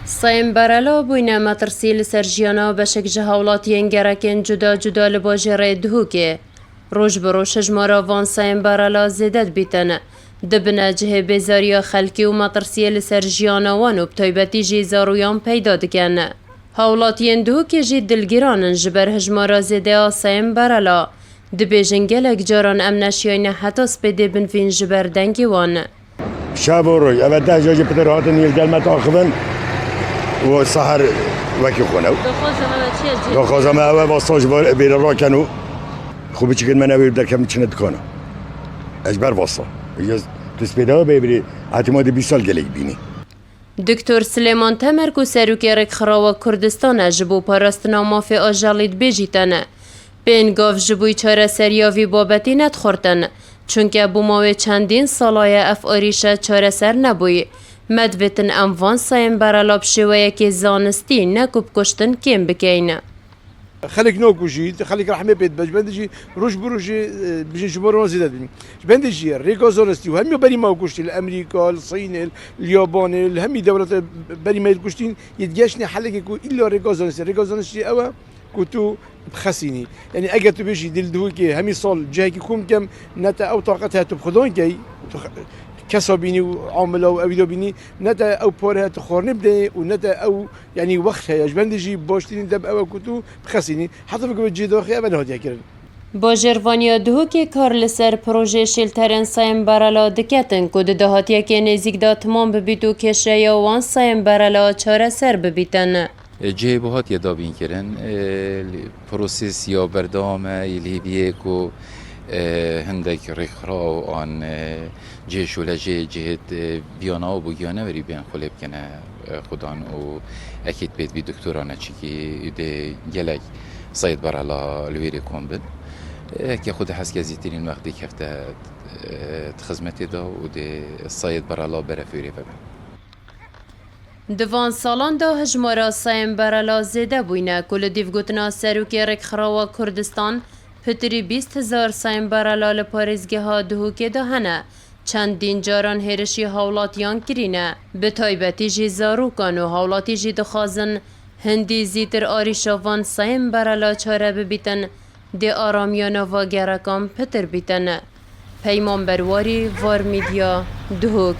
سایم برلا بوینه مترسی لسر جیانا بشک جهاولاتیین گرکن جدا جدا لباجره دهوکه. روش بروش هجمارا وان سایم برلا زیدت بیتن. دبنه جه بیزاریا خلکی و مترسی لسر جیانا وانو بطایبتی جی زارویان پیدا دکن. هاولاتیین دهوکه جی دلگیرانن جبر هجمارا زیده سایم برلا. دبی جنگلک جاران امنشیاین حتی سپیده بنفین جبر دنگی وان. شاب و روی اول ده جاجی پتر هاتن یک دلمت آخوان و سحر وکی خونه. دخوازم اوه واسطاج بیر را کنو خوبی چیکن من اوه در کم چند کنه. اجبر واسطا. یه تسپیده ها ببری اعتماد 20 سال گلیک بینی. دکتر سلیمان تمرکو سروکی رکخراو کردستان جبو پاراستنا مافی آجالید بیجیتن. بین گاف جبوی چاره سریاوی بابتی ندخورتن. چونکه بوماوی چندین سالای اف آریشه چاره سر نبوی. مدویتن اموان سایم برالاب شویه که زانستی نکوب کشتن کم بکینه. خلق نو کشید، خلق رحمه بید بج بندجی روش بروشی بجن شمارو زیاد بیم. بندجی ریگا زانستی و همی بری ما کشتی الامریکا، الصین، الیابان، همی دولت بری ما کشتین یدگشنی حلقه کو ایلا ریگا زانستی اوه كتو بخسيني يعني اجت بيجي دلدو كي همي صال جاي كم كم نتا او طاقتها تبخدون كي كسبيني وعامله وأبيدو بيني نتا او بورها تخورن بدي ونتا او يعني وقتها يجبندجي باشتين دب او كتو بخسيني حتى بقول جي داخل ابدا هادي كرن با جروانیا دهوکی کار لسر پروژه شیلترن سایم برلا دکتن کد دهاتیه که نزیک دا تمام ببیدو کشه یا وان سایم برلا چاره سر ببیتن. جه بهات یه دابین کرن پروسیس یا بردام لیبیه کو هندک رخرا و آن جه شوله جهت بیانا و بگیانه وری بیان خلب کنه خودان و اکید بید بی دکترانه چی که ده گلک ساید برالا لویری کن بد که خود حس که زیترین وقتی کفته خدمتی دا و ده ساید برالا برفوری ببین دوان سالان دا هجمارا سایم برلا زیده بوینه کل دیوگوتنا سروکی رکخراو کردستان پتری 20,000 سایم برلا لپارزگه ها دهوکه دا هنه چندین جاران هرشی حولاتیان کرینه به تایبتی جی زاروکان و حولاتی جی دخوازن هندی زیتر آریشاوان سایم برلا چاره ببیتن دی آرامیانا و گرکان پتر بیتن پیمان برواری وار میدیا دهوک